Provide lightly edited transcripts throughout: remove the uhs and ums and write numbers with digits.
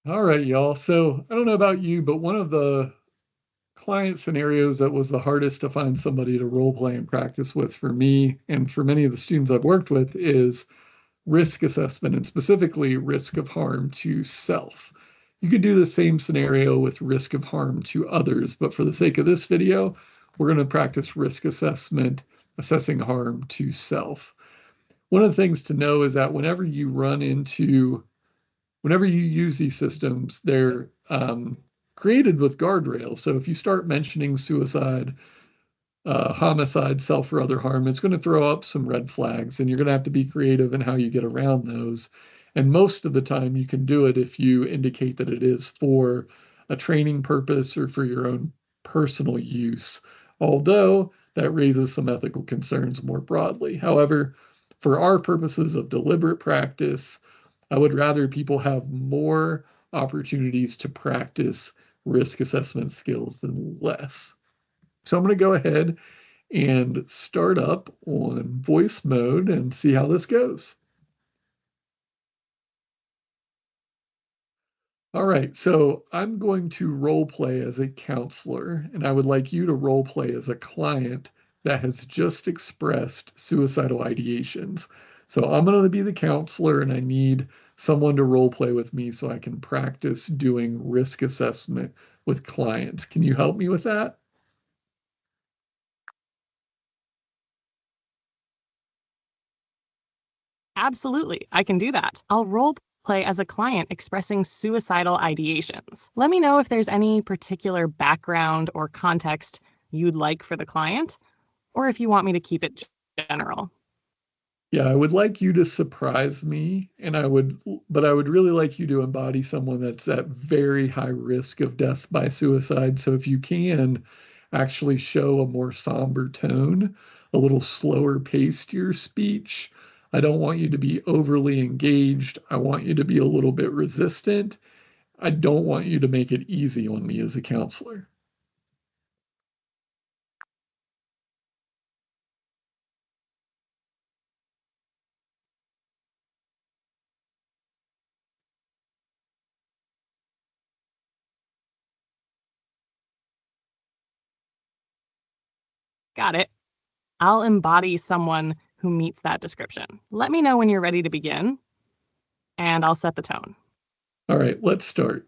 All right, y'all. So I don't know about you, but one of the client scenarios that was the hardest to find somebody to role play and practice with for me and for many of the students I've worked with is risk assessment and specifically risk of harm to self. You could do the same scenario with risk of harm to others, but for the sake of this video, we're going to practice risk assessment, assessing harm to self. One of the things to know is that whenever you use these systems, they're created with guardrails. So if you start mentioning suicide, homicide, self, or other harm, it's going to throw up some red flags, and you're going to have to be creative in how you get around those. And most of the time, you can do it if you indicate that it is for a training purpose or for your own personal use, although that raises some ethical concerns more broadly. However, for our purposes of deliberate practice, I would rather people have more opportunities to practice risk assessment skills than less. So I'm going to go ahead and start up on voice mode and see how this goes. All right, so I'm going to role play as a counselor, and I would like you to role play as a client that has just expressed suicidal ideations. So I'm going to be the counselor, and I need someone to role play with me so I can practice doing risk assessment with clients. Can you help me with that? Absolutely, I can do that. I'll role play as a client expressing suicidal ideations. Let me know if there's any particular background or context you'd like for the client, or if you want me to keep it general. Yeah, I would like you to surprise me, but I would really like you to embody someone that's at very high risk of death by suicide. So if you can actually show a more somber tone, a little slower pace to your speech. I don't want you to be overly engaged. I want you to be a little bit resistant. I don't want you to make it easy on me as a counselor. Got it. I'll embody someone who meets that description. Let me know when you're ready to begin, and I'll set the tone. All right, let's start.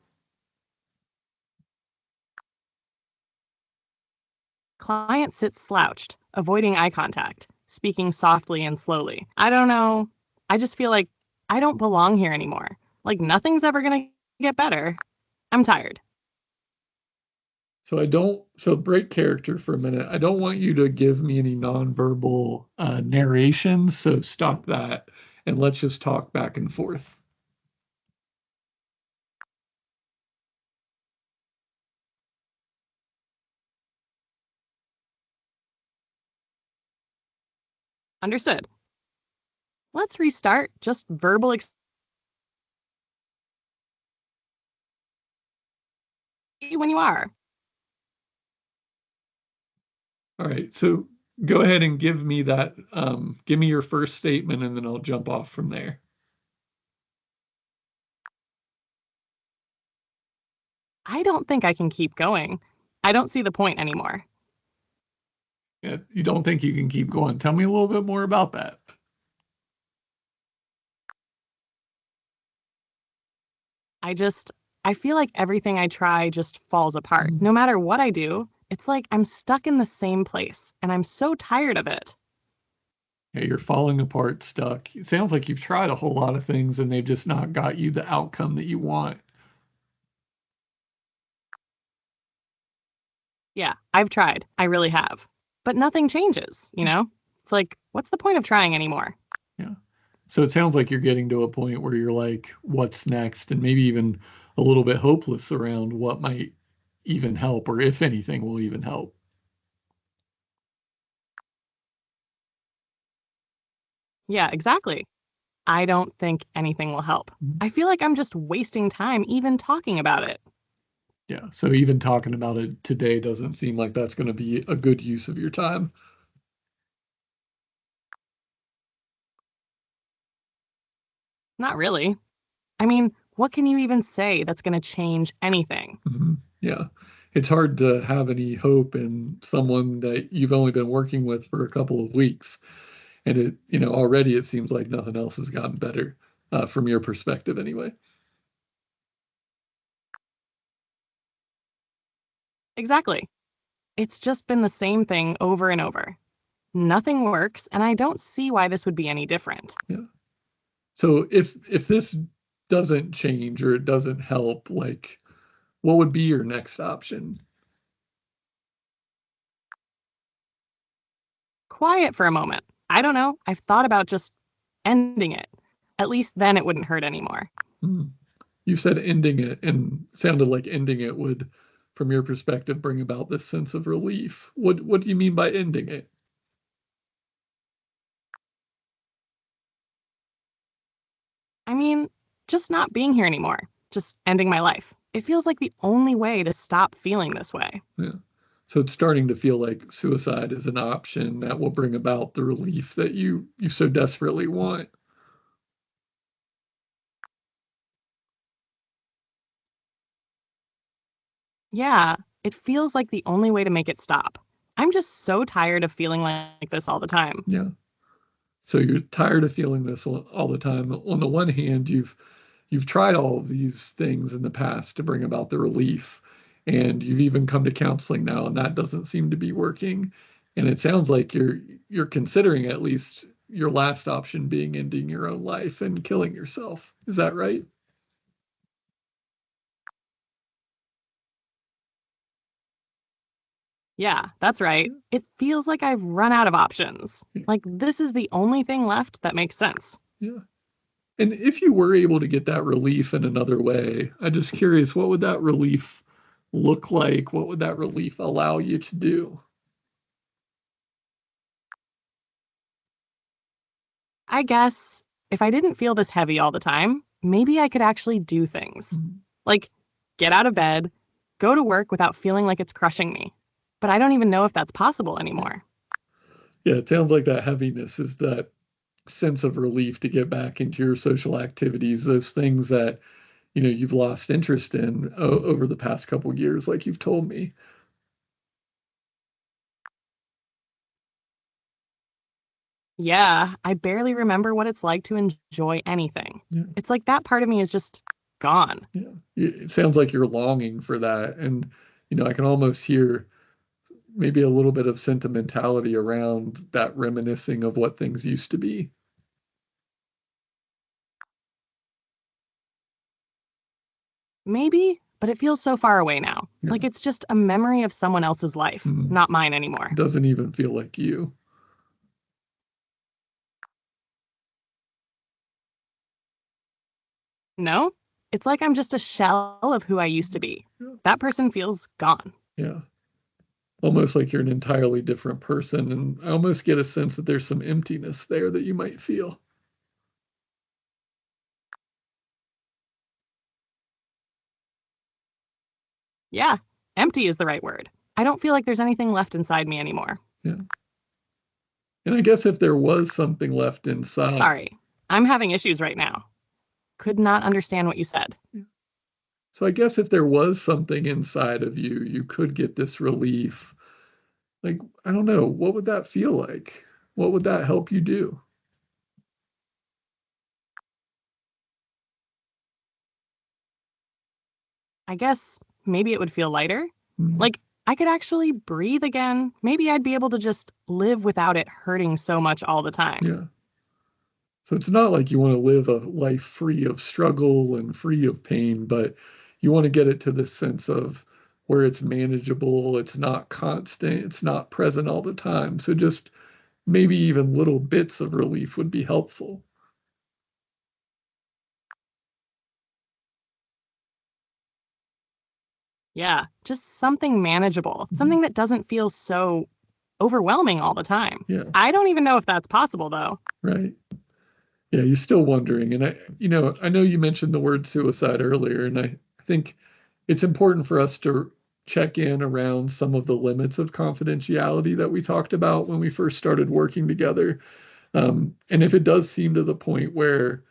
Client sits slouched, avoiding eye contact, speaking softly and slowly. I don't know. I just feel like I don't belong here anymore. Like nothing's ever going to get better. I'm tired. So break character for a minute. I don't want you to give me any nonverbal narrations, so stop that and let's just talk back and forth. Understood. Let's restart. Just verbal when you are. All right, so go ahead and give me your first statement and then I'll jump off from there. I don't think I can keep going. I don't see the point anymore. Yeah, you don't think you can keep going. Tell me a little bit more about that. I just, I feel like everything I try just falls apart. No matter what I do, it's like I'm stuck in the same place and I'm so tired of it. Yeah, you're falling apart, stuck. It sounds like you've tried a whole lot of things and they've just not got you the outcome that you want. Yeah, I've tried. I really have. But nothing changes, you know? It's like, what's the point of trying anymore? Yeah. So it sounds like you're getting to a point where you're like, what's next? And maybe even a little bit hopeless around what might even help, or if anything will even help. Yeah, exactly. I don't think anything will help. Mhm. I feel like I'm just wasting time even talking about it. Yeah. So even talking about it today doesn't seem like that's going to be a good use of your time. Not really. I mean, what can you even say that's going to change anything? Yeah. It's hard to have any hope in someone that you've only been working with for a couple of weeks. And already it seems like nothing else has gotten better, from your perspective anyway. Exactly. It's just been the same thing over and over. Nothing works, and I don't see why this would be any different. Yeah. So if this doesn't change or it doesn't help, like what would be your next option? Quiet for a moment. I don't know. I've thought about just ending it. At least then it wouldn't hurt anymore. Hmm. You said ending it and sounded like ending it would, from your perspective, bring about this sense of relief. What do you mean by ending it? I mean, just not being here anymore, just ending my life. It feels like the only way to stop feeling this way. Yeah. So it's starting to feel like suicide is an option that will bring about the relief that you so desperately want. Yeah, it feels like the only way to make it stop. I'm just so tired of feeling like this all the time. Yeah. So you're tired of feeling this all the time. On the one hand, you've tried all of these things in the past to bring about the relief, and you've even come to counseling now, and that doesn't seem to be working. And it sounds like you're considering at least your last option being ending your own life and killing yourself. Is that right? Yeah, that's right. It feels like I've run out of options. Yeah. Like this is the only thing left that makes sense. Yeah. And if you were able to get that relief in another way, I'm just curious, what would that relief look like? What would that relief allow you to do? I guess if I didn't feel this heavy all the time, maybe I could actually do things. Mhm. Like get out of bed, go to work without feeling like it's crushing me. But I don't even know if that's possible anymore. Yeah, it sounds like that heaviness is that sense of relief to get back into your social activities, those things that, you've lost interest in over the past couple of years, like you've told me. Yeah, I barely remember what it's like to enjoy anything. Yeah, It's like that part of me is just gone. yeah. It sounds like you're longing for that. And, I can almost hear maybe a little bit of sentimentality around that reminiscing of what things used to be. Maybe, but it feels so far away now. Yeah. Like it's just a memory of someone else's life, Mhm. not mine anymore. Doesn't even feel like you. No, it's like I'm just a shell of who I used to be. Yeah. That person feels gone. Yeah. Almost like you're an entirely different person. And I almost get a sense that there's some emptiness there that you might feel. Yeah, empty is the right word. I don't feel like there's anything left inside me anymore. Yeah. And I guess if there was something left inside, Sorry, I'm having issues right now. Could not understand what you said. so I guess if there was something inside of you, you could get this relief. Like, I don't know, what would that feel like? What would that help you do? I guess maybe it would feel lighter. Mm, Like I could actually breathe again. Maybe I'd be able to just live without it hurting so much all the time. yeah. So it's not like you want to live a life free of struggle and free of pain, but you want to get it to this sense of where it's manageable, it's not constant, it's not present all the time. So just maybe even little bits of relief would be helpful. Yeah, just something manageable, Mhm. something that doesn't feel so overwhelming all the time. Yeah, I don't even know if that's possible though. right. Yeah, you're still wondering. And I know you mentioned the word suicide earlier, and I think it's important for us to check in around some of the limits of confidentiality that we talked about when we first started working together. And if it does seem to the point where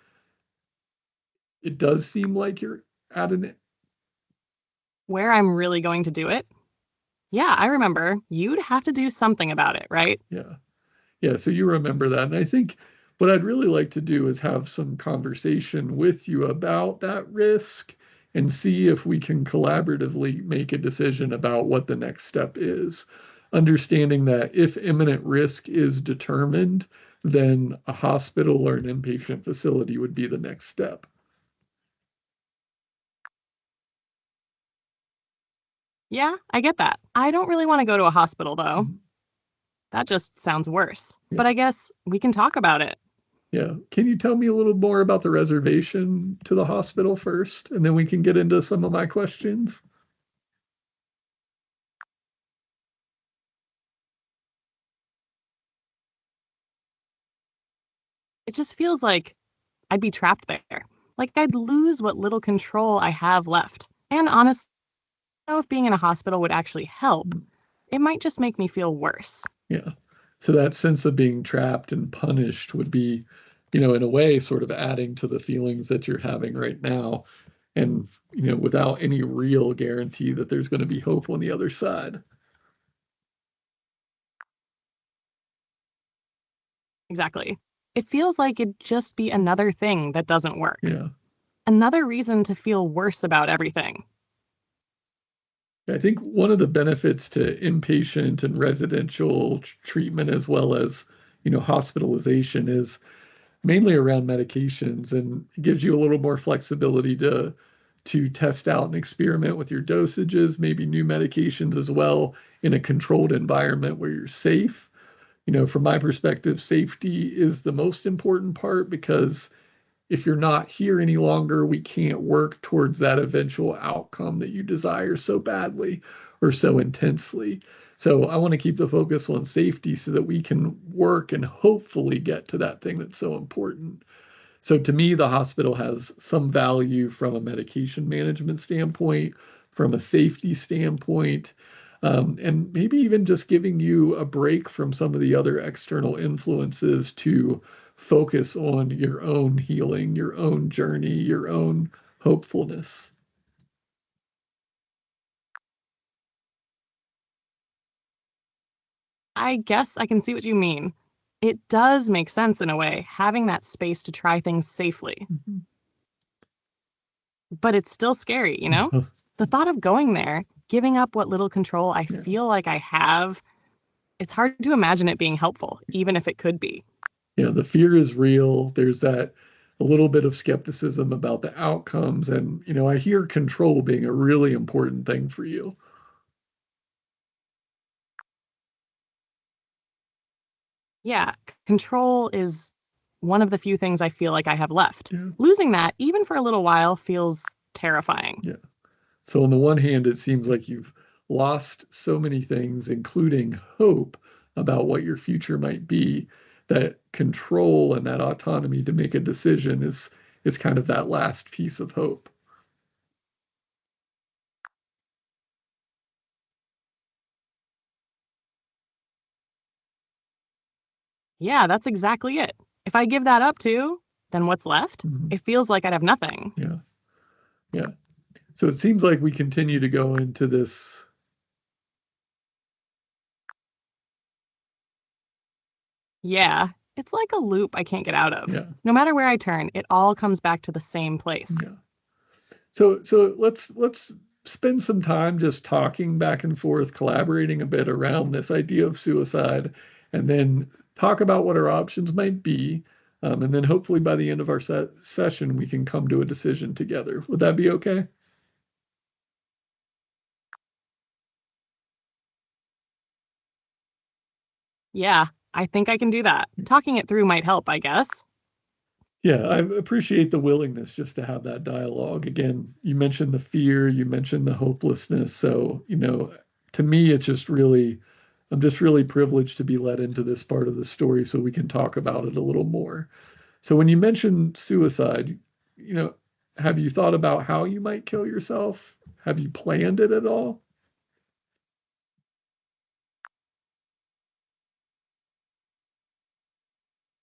it does seem like you're at an Where I'm really going to do it? Yeah, I remember. You'd have to do something about it, right? yeah. Yeah, so you remember that. And I think what I'd really like to do is have some conversation with you about that risk and see if we can collaboratively make a decision about what the next step is. Understanding that if imminent risk is determined, then a hospital or an inpatient facility would be the next step. Yeah, I get that. I don't really want to go to a hospital, though. Mhm. That just sounds worse. Yeah. But I guess we can talk about it. Yeah. Can you tell me a little more about the reservation to the hospital first, and then we can get into some of my questions? It just feels like I'd be trapped there. Like I'd lose what little control I have left. And honestly, I don't know if being in a hospital would actually help. It might just make me feel worse. Yeah. So that sense of being trapped and punished would be, in a way, sort of adding to the feelings that you're having right now. And, without any real guarantee that there's going to be hope on the other side. Exactly. It feels like it'd just be another thing that doesn't work. Yeah. Another reason to feel worse about everything. I think one of the benefits to inpatient and residential treatment, as well as, hospitalization, is mainly around medications, and it gives you a little more flexibility to test out and experiment with your dosages, maybe new medications as well in a controlled environment where you're safe. From my perspective, safety is the most important part because if you're not here any longer, we can't work towards that eventual outcome that you desire so badly or so intensely. So I want to keep the focus on safety so that we can work and hopefully get to that thing that's so important. So to me, the hospital has some value from a medication management standpoint, from a safety standpoint, and maybe even just giving you a break from some of the other external influences to focus on your own healing, your own journey, your own hopefulness. I guess I can see what you mean. It does make sense in a way, having that space to try things safely. Mhm. But it's still scary, you know? The thought of going there, giving up what little control I Yeah. feel like I have, it's hard to imagine it being helpful, even if it could be. Yeah, the fear is real. There's that a little bit of skepticism about the outcomes. And, I hear control being a really important thing for you. Yeah, control is one of the few things I feel like I have left. Yeah. Losing that, even for a little while, feels terrifying. Yeah. So on the one hand, it seems like you've lost so many things, including hope about what your future might be, that control and that autonomy to make a decision is kind of that last piece of hope. Yeah, that's exactly it. If I give that up too, then what's left? Mhm. It feels like I'd have nothing. Yeah. Yeah. So it seems like we continue to go into this. Yeah, it's like a loop I can't get out of. Yeah. No matter where I turn, it all comes back to the same place. Yeah. So let's spend some time just talking back and forth, collaborating a bit around this idea of suicide, and then talk about what our options might be. And then hopefully by the end of our session, we can come to a decision together. Would that be okay? Yeah, I think I can do that. Talking it through might help, I guess. Yeah, I appreciate the willingness just to have that dialogue. Again, you mentioned the fear, you mentioned the hopelessness. So, to me, I'm just really privileged to be led into this part of the story so we can talk about it a little more. So, when you mentioned suicide, you know, have you thought about how you might kill yourself? Have you planned it at all?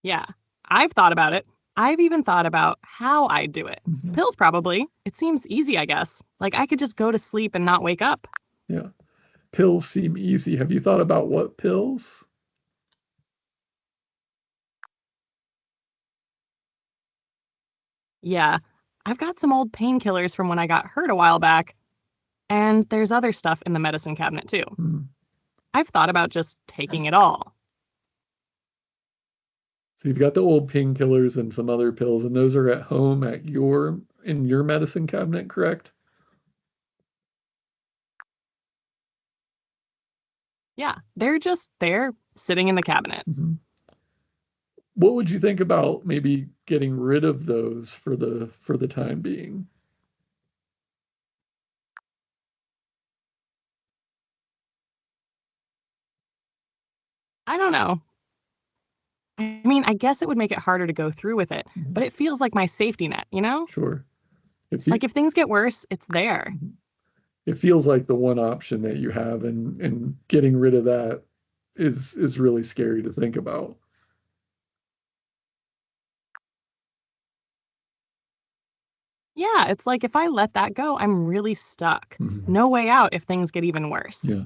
Yeah, I've thought about it. I've even thought about how I'd do it. Mhm. Pills, probably. It seems easy, I guess. Like I could just go to sleep and not wake up. Yeah. Pills seem easy. Have you thought about what pills? Yeah, I've got some old painkillers from when I got hurt a while back, and there's other stuff in the medicine cabinet too. Hmm. I've thought about just taking it all. So you've got the old painkillers and some other pills, and those are at home at your in your medicine cabinet, correct? Yeah, they're just there sitting in the cabinet. Mhm. What would you think about maybe getting rid of those for the time being? I don't know. I mean, I guess it would make it harder to go through with it, Mhm. but it feels like my safety net, you know? Sure. If Like you if things get worse, it's there. Mhm. It feels like the one option that you have, and getting rid of that is really scary to think about. Yeah, it's like if I let that go, I'm really stuck. Mhm. No way out if things get even worse. Yeah.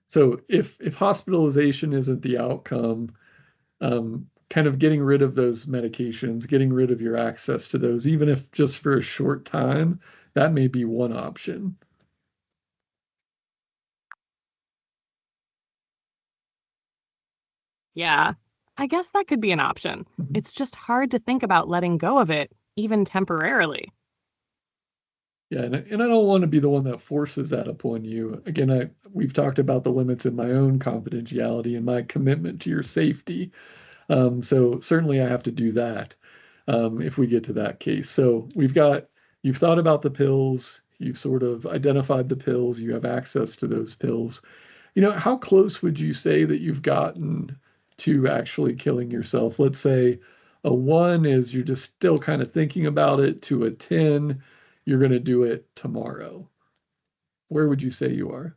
So if hospitalization isn't the outcome, kind of getting rid of those medications, getting rid of your access to those, even if just for a short time, that may be one option. Yeah, I guess that could be an option. Mhm. It's just hard to think about letting go of it, even temporarily. Yeah, and I don't want to be the one that forces that upon you. Again, we've talked about the limits in my own confidentiality and my commitment to your safety. So certainly I have to do that if we get to that case. So you've thought about the pills, you've sort of identified the pills, you have access to those pills. How close would you say that you've gotten to actually killing yourself? Let's say a one is you're just still kind of thinking about it, to a 10, you're going to do it tomorrow. Where would you say you are?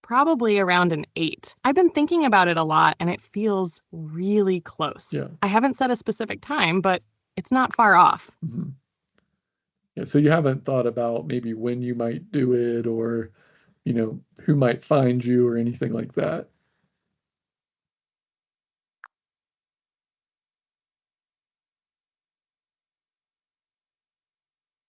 Probably around an 8. I've been thinking about it a lot and it feels really close. Yeah. I haven't set a specific time, but it's not far off. Mhm. Yeah. So you haven't thought about maybe when you might do it, or, who might find you or anything like that.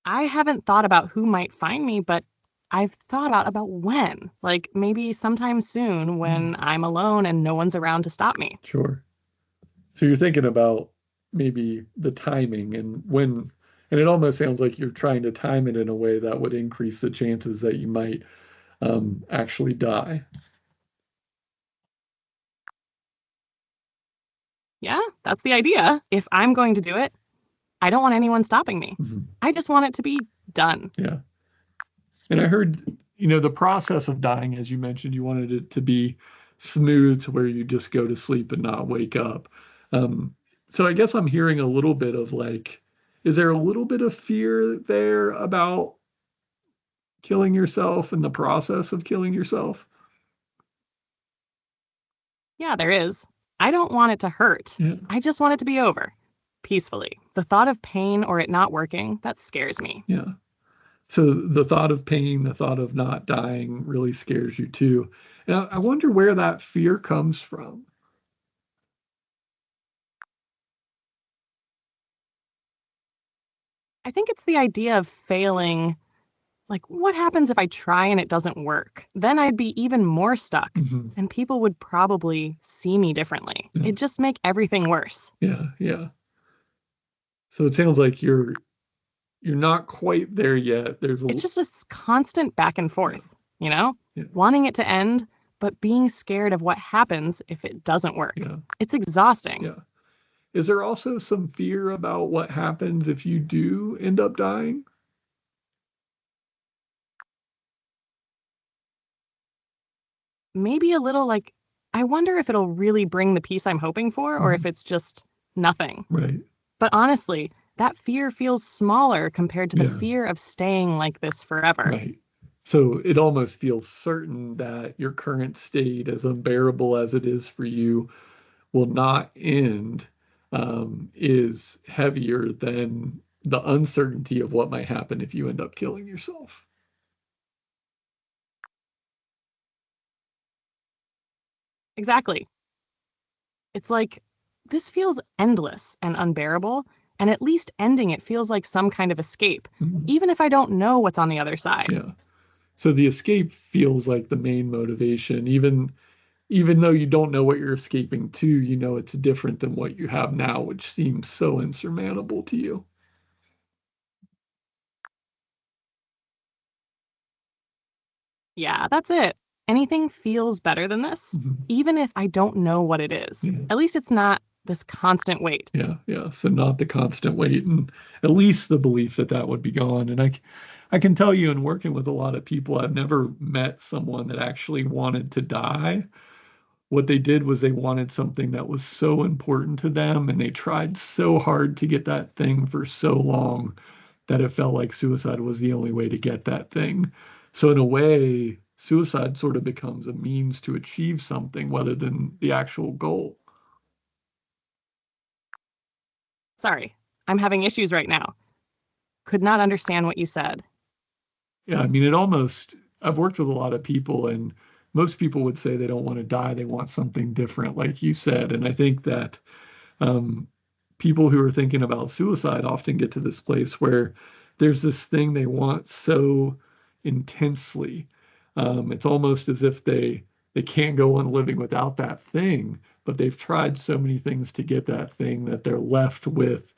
I haven't thought about who might find me, but I've thought about when. Like maybe sometime soon Mhm. when I'm alone and no one's around to stop me. Sure. So you're thinking about maybe the timing and when, and it almost sounds like you're trying to time it in a way that would increase the chances that you might actually die. Yeah, that's the idea. If I'm going to do it, I don't want anyone stopping me. Mhm. I just want it to be done. Yeah. And I heard, the process of dying, as you mentioned, you wanted it to be smooth to where you just go to sleep and not wake up. Um, so I guess I'm hearing a little bit of like, is there a little bit of fear there about killing yourself and the process of killing yourself? Yeah, there is. I don't want it to hurt. Yeah. I just want it to be over peacefully. The thought of pain or it not working, that scares me. Yeah. So the thought of pain, the thought of not dying really scares you too. And I wonder where that fear comes from. I think it's the idea of failing. Like, what happens if I try and it doesn't work? Then I'd be even more stuck, Mhm. and people would probably see me differently. Yeah. It'd just make everything worse. Yeah. Yeah. So it sounds like you're not quite there yet. There's a It's just this constant back and Yeah. forth, you know? Yeah. Wanting it to end, but being scared of what happens if it doesn't work. Yeah. It's exhausting. Yeah. Is there also some fear about what happens if you do end up dying? Maybe a little like, I wonder if it'll really bring the peace I'm hoping for or Mhm. if it's just nothing. Right. But honestly, that fear feels smaller compared to the Yeah. fear of staying like this forever. Right. So it almost feels certain that your current state, as unbearable as it is for you, will not end, is heavier than the uncertainty of what might happen if you end up killing yourself. Exactly. It's like this feels endless and unbearable, and at least ending it feels like some kind of escape, Mhm. even if I don't know what's on the other side. Yeah. So the escape feels like the main motivation, even though you don't know what you're escaping to, you know it's different than what you have now, which seems so insurmountable to you. Yeah, that's it. Anything feels better than this, Mhm. even if I don't know what it is. Yeah. At least it's not this constant weight. Yeah, yeah. So not the constant wait, and at least the belief that that would be gone. And I can tell you, in working with a lot of people, I've never met someone that actually wanted to die. What they did was they wanted something that was so important to them, and they tried so hard to get that thing for so long that it felt like suicide was the only way to get that thing. So in a way, suicide sort of becomes a means to achieve something rather than the actual goal. Sorry, I'm having issues right now. Could not understand what you said. Yeah, I mean, it almost, I've worked with a lot of people, and most people would say they don't want to die. They want something different, like you said. And I think that um, people who are thinking about suicide often get to this place where there's this thing they want so intensely. It's almost as if they can't go on living without that thing, but they've tried so many things to get that thing that they're left with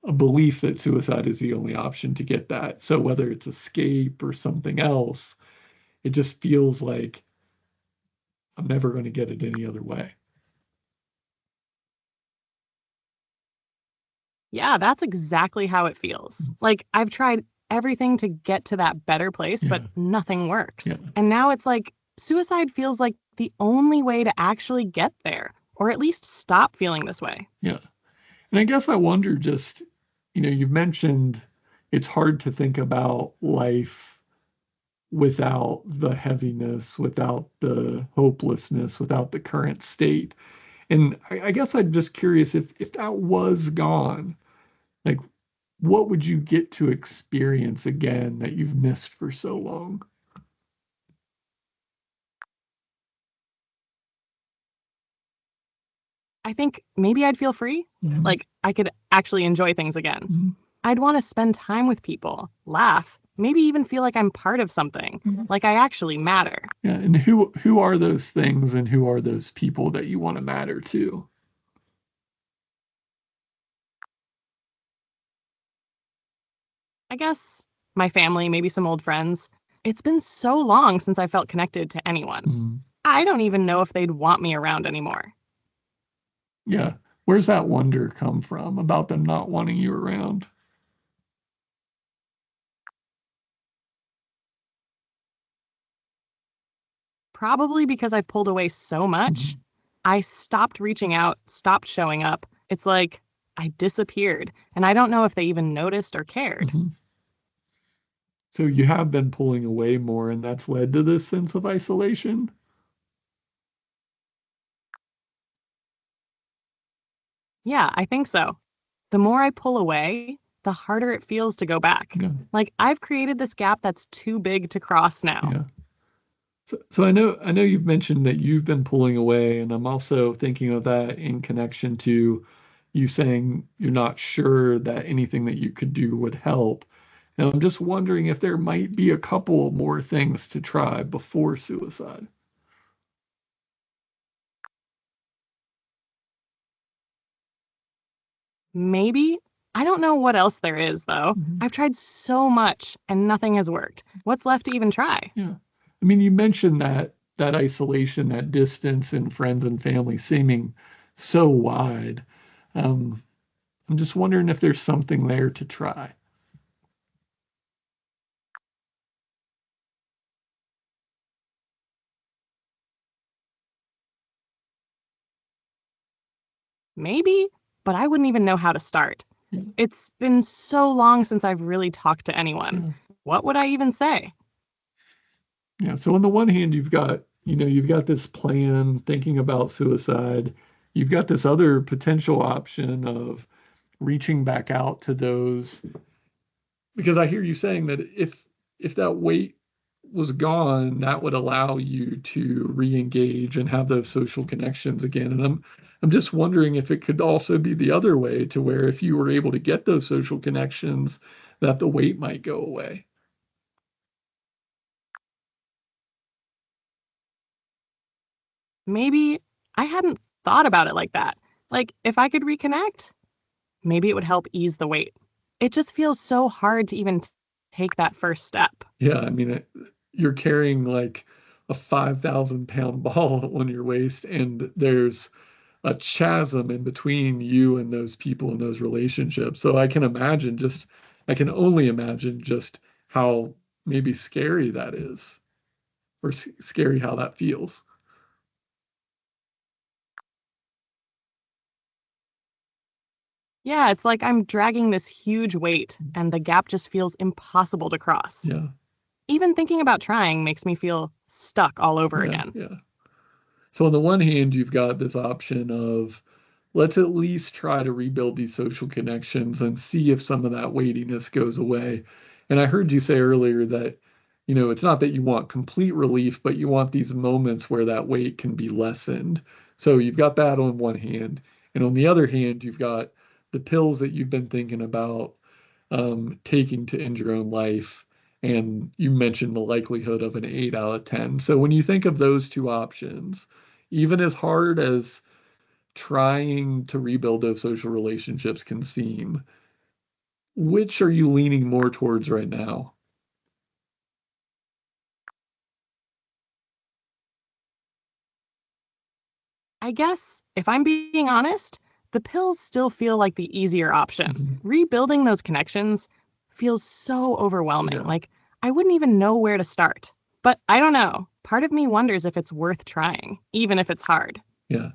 a belief that suicide is the only option to get that. So whether it's escape or something else, it just feels like I'm never going to get it any other way. Yeah, that's exactly how it feels. Like I've tried everything to get to that better place, but Yeah, nothing yeah, works. And now it's like suicide feels like the only way to actually get there, or at least stop feeling this way. yeah. And I guess I wonder just, you've mentioned it's hard to think about life without the heaviness, without the hopelessness, without the current state. And I guess I'm just curious if that was gone, like what would you get to experience again that you've missed for so long? I think maybe I'd feel free. Mhm. Like I could actually enjoy things again. Mhm. I'd want to spend time with people, laugh, maybe even feel like I'm part of something, Mhm. like I actually matter. Yeah, and who are those things and who are those people that you want to matter to? I guess my family, maybe some old friends. It's been so long since I felt connected to anyone. Mhm. I don't even know if they'd want me around anymore. Yeah. Where's that wonder come from about them not wanting you around? Probably because I've pulled away so much. Mhm. I stopped reaching out, stopped showing up. It's like I disappeared, and I don't know if they even noticed or cared. Mhm. So you have been pulling away more, and that's led to this sense of isolation? Yeah, I think so. The more I pull away, the harder it feels to go back. Yeah. Like I've created this gap that's too big to cross now. Yeah. So I know you've mentioned that you've been pulling away, and I'm also thinking of that in connection to you saying you're not sure that anything that you could do would help. And I'm just wondering if there might be a couple more things to try before suicide. Maybe. I don't know what else there is, though. Mhm. I've tried so much and nothing has worked. What's left to even try? Yeah. I mean, you mentioned that isolation, that distance in friends and family seeming so wide. Um, I'm just wondering if there's something there to try. Maybe, but I wouldn't even know how to start. Yeah. It's been so long since I've really talked to anyone. Yeah. What would I even say? Yeah. So on the one hand, you've got this plan thinking about suicide. You've got this other potential option of reaching back out to those, because I hear you saying that if that weight was gone, that would allow you to re-engage and have those social connections again. And I'm just wondering if it could also be the other way, to where if you were able to get those social connections, that the weight might go away. Maybe I hadn't thought about it like that. Like, if I could reconnect, maybe it would help ease the weight. It just feels so hard to even take that first step. Yeah, I mean, you're carrying like a 5,000 pound ball on your waist, and there's a chasm in between you and those people and those relationships. So I can only imagine just how maybe scary that is, or scary how that feels. Yeah, it's like I'm dragging this huge weight and the gap just feels impossible to cross. Yeah, Even thinking about trying makes me feel stuck all over yeah, again. yeah. So on the one hand, you've got this option of let's at least try to rebuild these social connections and see if some of that weightiness goes away. And I heard you say earlier that, it's not that you want complete relief, but you want these moments where that weight can be lessened. So you've got that on one hand. And on the other hand, you've got the pills that you've been thinking about taking to end your own life. And you mentioned the likelihood of an 8 out of 10. So when you think of those two options, even as hard as trying to rebuild those social relationships can seem, which are you leaning more towards right now? I guess, if I'm being honest, the pills still feel like the easier option. Mhm. Rebuilding those connections feels so overwhelming. Yeah, Like, I wouldn't even know where to start. But I don't know. Part of me wonders if it's worth trying, even if it's hard. yeah.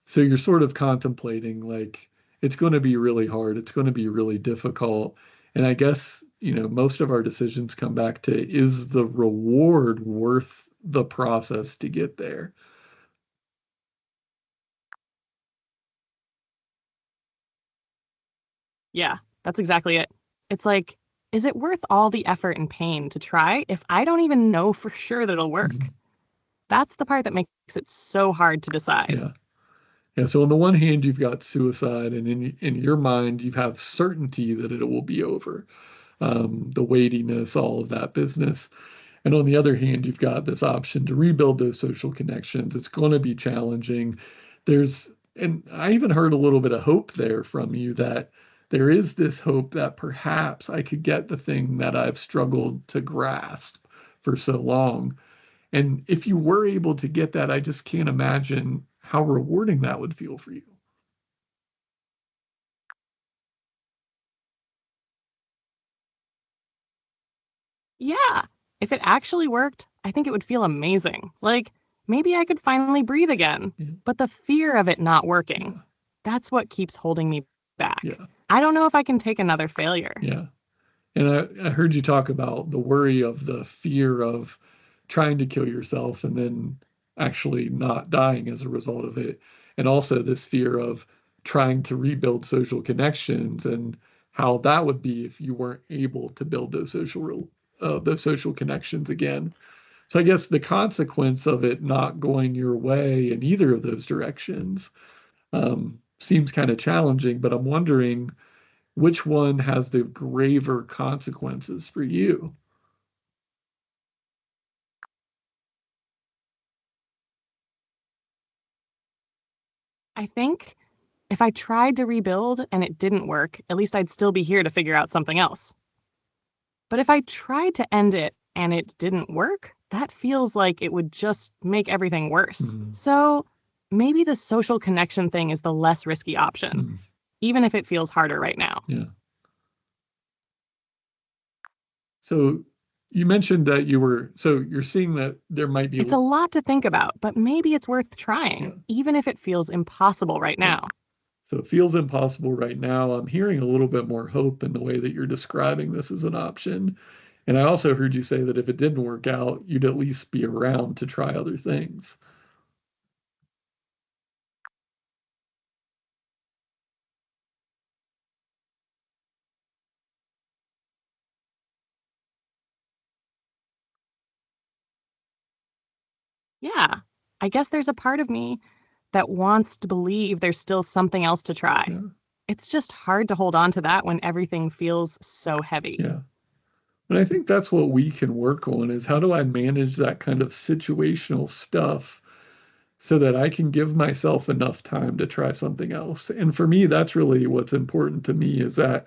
So you're sort of contemplating like it's going to be really hard, it's going to be really difficult. And I guess, most of our decisions come back to, is the reward worth the process to get there? Yeah, that's exactly it. It's like, is it worth all the effort and pain to try if I don't even know for sure that it'll work? Mhm. That's the part that makes it so hard to decide. Yeah. Yeah. So on the one hand, you've got suicide, and in your mind, you have certainty that it will be over. The weightiness, all of that business. And on the other hand, you've got this option to rebuild those social connections. It's going to be challenging. And I even heard a little bit of hope there from you, that there is this hope that perhaps I could get the thing that I've struggled to grasp for so long. And if you were able to get that, I just can't imagine how rewarding that would feel for you. Yeah, if it actually worked, I think it would feel amazing. Like, maybe I could finally breathe again. Yeah, But the fear of it not working, yeah, that's what keeps holding me back. yeah, I don't know if I can take another failure. yeah. And I heard you talk about the worry of the fear of trying to kill yourself and then actually not dying as a result of it. And also this fear of trying to rebuild social connections, and how that would be if you weren't able to build those social connections again. So I guess the consequence of it not going your way in either of those directions seems kind of challenging, but I'm wondering which one has the graver consequences for you? I think if I tried to rebuild and it didn't work, at least I'd still be here to figure out something else. But if I tried to end it and it didn't work, that feels like it would just make everything worse. Mm, So maybe the social connection thing is the less risky option, mm, even if it feels harder right now. yeah. So you mentioned that so you're seeing that there might be, It's a lot to think about, but maybe it's worth yeah, trying, even if it feels impossible right yeah. now. So it feels impossible right now. I'm hearing a little bit more hope in the way that you're describing this as an option. And I also heard you say that if it didn't work out, you'd at least be around to try other things. Yeah, I guess there's a part of me that wants to believe there's still something else to try. Yeah. It's just hard to hold on to that when everything feels so heavy. Yeah. And I think that's what we can work on is how do I manage that kind of situational stuff so that I can give myself enough time to try something else. And for me, that's really what's important to me is that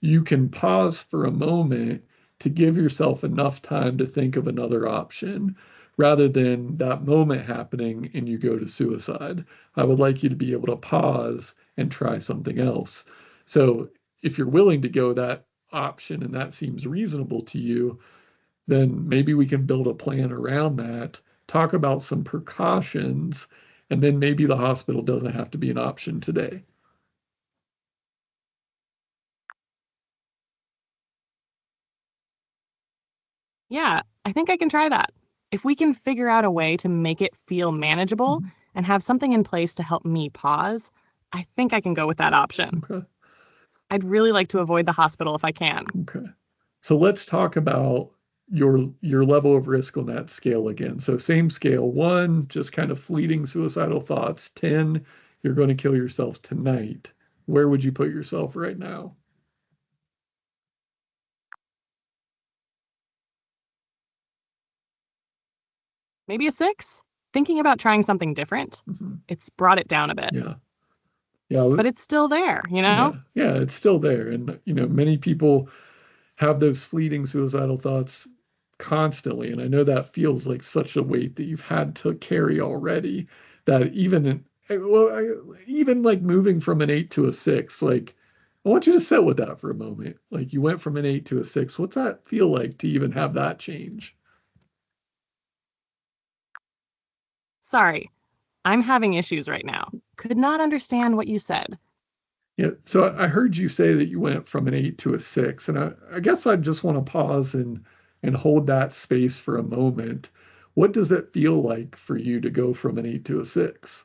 you can pause for a moment to give yourself enough time to think of another option rather than that moment happening and you go to suicide. I would like you to be able to pause and try something else. So if you're willing to go that option and that seems reasonable to you, then maybe we can build a plan around that, talk about some precautions, and then maybe the hospital doesn't have to be an option today. Yeah, I think I can try that. If we can figure out a way to make it feel manageable Mhm. and have something in place to help me pause, I think I can go with that option. Okay. I'd really like to avoid the hospital if I can. Okay. So let's talk about your level of risk on that scale again. So same scale, 1, just kind of fleeting suicidal thoughts. 10, you're going to kill yourself tonight. Where would you put yourself right now? Maybe a 6? Thinking about trying something different, Mhm. it's brought it down a bit. Yeah. Yeah. But it's still there, you Yeah. know? Yeah. It's still there. And, many people have those fleeting suicidal thoughts constantly. And I know that feels like such a weight that you've had to carry already that even like moving from an 8 to a 6, like I want you to sit with that for a moment. Like you went from an 8 to a 6. What's that feel like to even have that change? Sorry, I'm having issues right now. Could not understand what you said. Yeah. So I heard you say that you went from an 8 to a 6. And I guess I just want to pause and hold that space for a moment. What does it feel like for you to go from an 8 to a 6?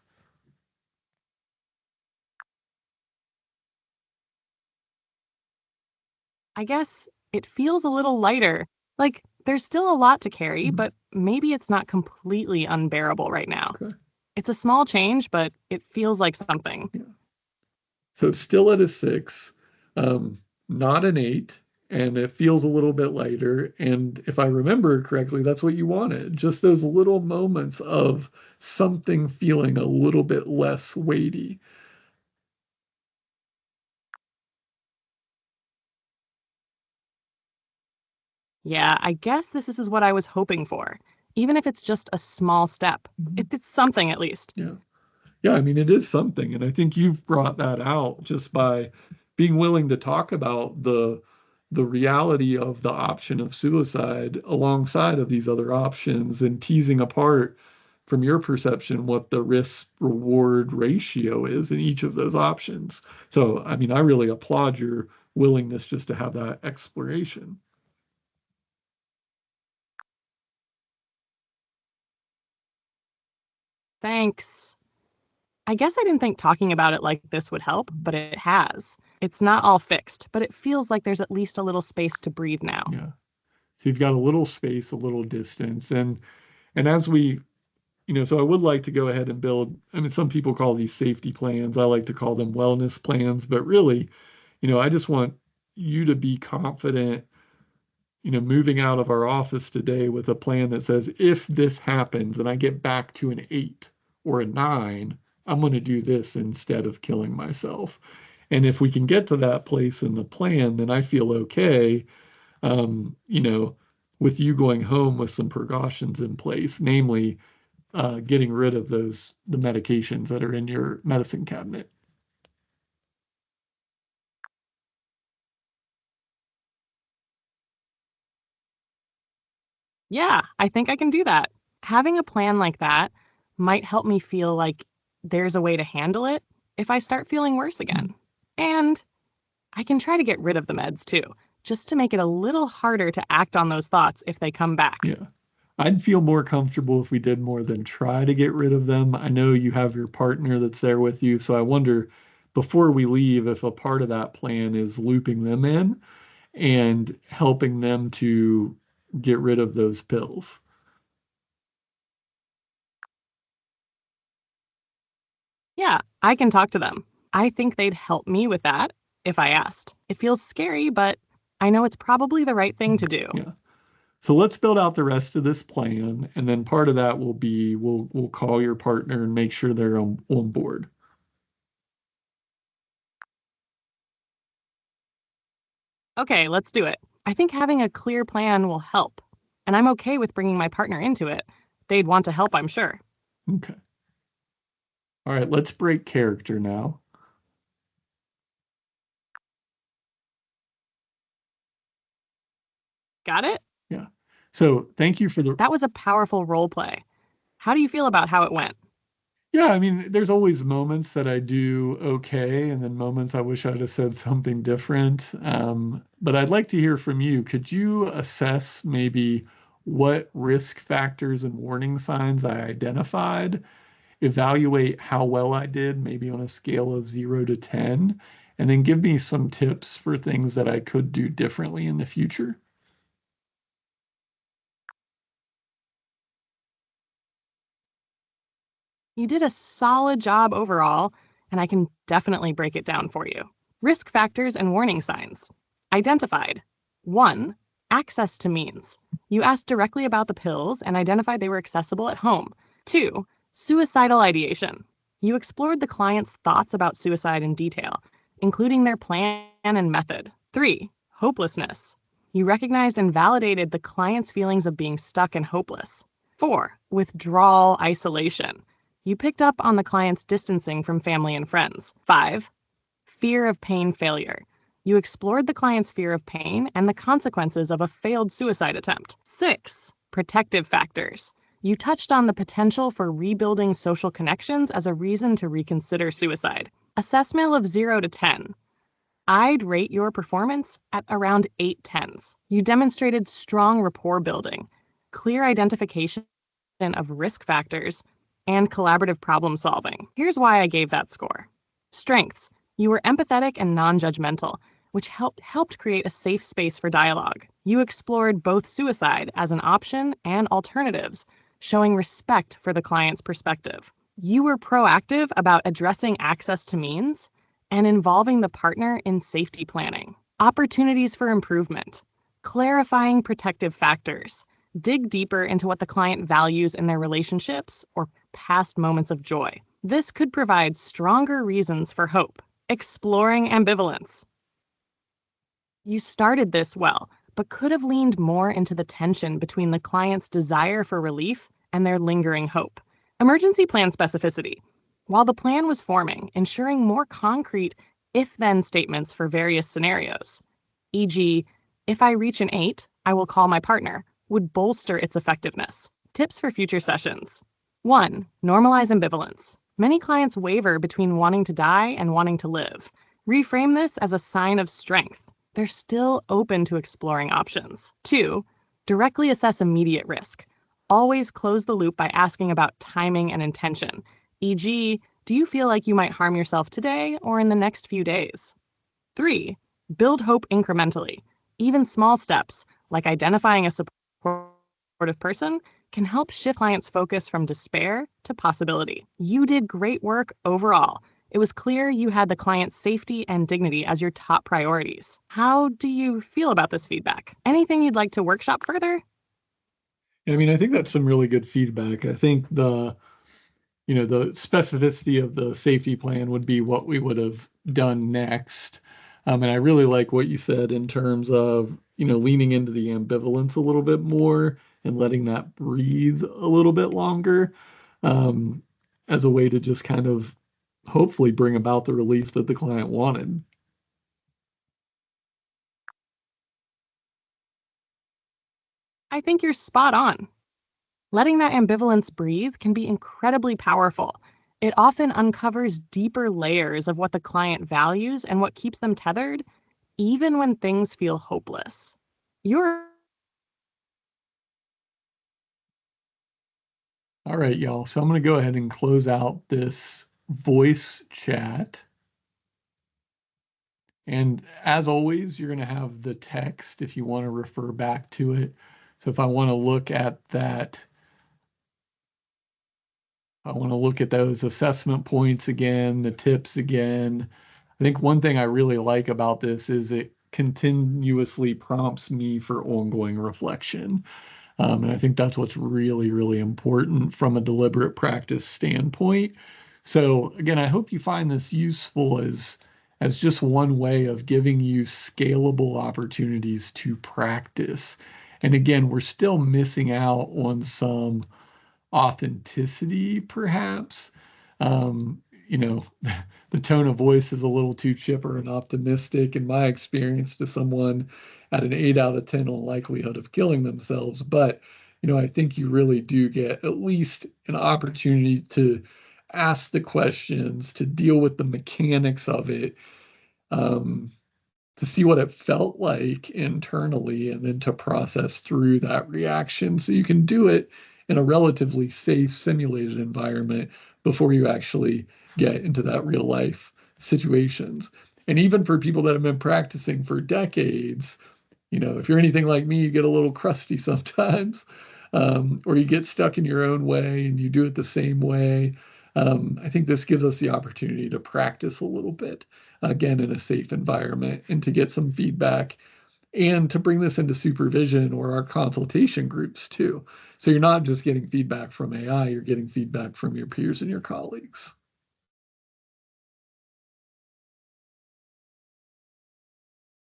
I guess it feels a little lighter. Like there's still a lot to carry, Mhm. but maybe it's not completely unbearable right now. Okay. It's a small change, but it feels like something. Yeah. So still at a 6, um, not an 8, and it feels a little bit lighter. And if I remember correctly, that's what you wanted. Just those little moments of something feeling a little bit less weighty. Yeah, I guess this is what I was hoping for. Even if it's just a small step, Mhm. it's something at least. Yeah. Yeah, I mean, it is something. And I think you've brought that out just by being willing to talk about the reality of the option of suicide alongside of these other options and teasing apart from your perception what the risk reward ratio is in each of those options. So, I mean, I really applaud your willingness just to have that exploration. Thanks. I guess I didn't think talking about it like this would help, but it has. It's not all fixed, but it feels like there's at least a little space to breathe now. Yeah. So you've got a little space, a little distance, and as we so I would like to go ahead and build, I mean, some people call these safety plans. I like to call them wellness plans, but really, I just want you to be confident, moving out of our office today with a plan that says, if this happens and I get back to an 8 or a 9, I'm going to do this instead of killing myself. And if we can get to that place in the plan, then I feel okay, um, you know, with you going home with some precautions in place, namely getting rid of the medications that are in your medicine cabinet. Yeah, I think I can do that. Having a plan like that might help me feel like there's a way to handle it if I start feeling worse Mhm. again. And I can try to get rid of the meds too, just to make it a little harder to act on those thoughts if they come back. Yeah. I'd feel more comfortable if we did more than try to get rid of them. I know you have your partner that's there with you, so I wonder before we leave if a part of that plan is looping them in and helping them to get rid of those pills. Yeah, I can talk to them. I think they'd help me with that if I asked. It feels scary, but I know it's probably the right thing to do. Yeah. So let's build out the rest of this plan, and then part of that will be we'll call your partner and make sure they're on board. Okay, let's do it. I think having a clear plan will help, and I'm okay with bringing my partner into it. They'd want to help, I'm sure. Okay. All right, let's break character now. Got it? Yeah. So thank you for the That was a powerful role play. How do you feel about how it went? Yeah, I mean, there's always moments that I do okay, and then moments I wish I'd have said something different. But I'd like to hear from you. Could you assess maybe what risk factors and warning signs I identified, evaluate how well I did, maybe on a scale of 0 to 10, and then give me some tips for things that I could do differently in the future? You did a solid job overall, and I can definitely break it down for you. Risk factors and warning signs. Identified. 1. Access to means. You asked directly about the pills and identified they were accessible at home. 2. Suicidal ideation. You explored the client's thoughts about suicide in detail, including their plan and method. 3. Hopelessness. You recognized and validated the client's feelings of being stuck and hopeless. 4. Withdrawal isolation. You picked up on the client's distancing from family and friends. 5. Fear of pain failure. You explored the client's fear of pain and the consequences of a failed suicide attempt. 6. Protective factors. You touched on the potential for rebuilding social connections as a reason to reconsider suicide. Assessment of 0 to 10. I'd rate your performance at around 8 tens. You demonstrated strong rapport building, clear identification of risk factors, and collaborative problem solving. Here's why I gave that score. Strengths. You were empathetic and non-judgmental, which helped create a safe space for dialogue. You explored both suicide as an option and alternatives, showing respect for the client's perspective. You were proactive about addressing access to means and involving the partner in safety planning. Opportunities for improvement. Clarifying protective factors. Dig deeper into what the client values in their relationships or past moments of joy. This could provide stronger reasons for hope. Exploring ambivalence. You started this well, but could have leaned more into the tension between the client's desire for relief and their lingering hope. Emergency plan specificity. While the plan was forming, ensuring more concrete if-then statements for various scenarios, e.g., if I reach an 8, I will call my partner, would bolster its effectiveness. Tips for future sessions. 1. Normalize ambivalence. Many clients waver between wanting to die and wanting to live. Reframe this as a sign of strength. They're still open to exploring options. 2. Directly assess immediate risk. Always close the loop by asking about timing and intention, e.g., do you feel like you might harm yourself today or in the next few days? 3. Build hope incrementally. Even small steps, like identifying a supportive person, can help shift clients' focus from despair to possibility. You did great work overall. It was clear you had the client's safety and dignity as your top priorities. How do you feel about this feedback? Anything you'd like to workshop further? I mean, I think that's some really good feedback. I think the specificity of the safety plan would be what we would have done next. And I really like what you said in terms of, leaning into the ambivalence a little bit more and letting that breathe a little bit longer, um, as a way to just kind of hopefully bring about the relief that the client wanted. I think you're spot on. Letting that ambivalence breathe can be incredibly powerful. It often uncovers deeper layers of what the client values and what keeps them tethered, even when things feel hopeless. You're All right, y'all. So I'm going to go ahead and close out this voice chat. And as always, you're going to have the text if you want to refer back to it. So if I want to look at that, I want to look at those assessment points again, the tips again. I think one thing I really like about this is it continuously prompts me for ongoing reflection. And I think that's what's really, really important from a deliberate practice standpoint. So again, I hope you find this useful as just one way of giving you scalable opportunities to practice. And again, we're still missing out on some authenticity, perhaps. Um, you know, the tone of voice is a little too chipper and optimistic in my experience to someone at an 8 out of 10 on likelihood of killing themselves. But, I think you really do get at least an opportunity to ask the questions, to deal with the mechanics of it, um, to see what it felt like internally and then to process through that reaction so you can do it in a relatively safe simulated environment before you actually get into that real life situations. And even for people that have been practicing for decades, if you're anything like me, you get a little crusty sometimes, or you get stuck in your own way and you do it the same way. I think this gives us the opportunity to practice a little bit, again, in a safe environment and to get some feedback and to bring this into supervision or our consultation groups too. So you're not just getting feedback from AI, you're getting feedback from your peers and your colleagues.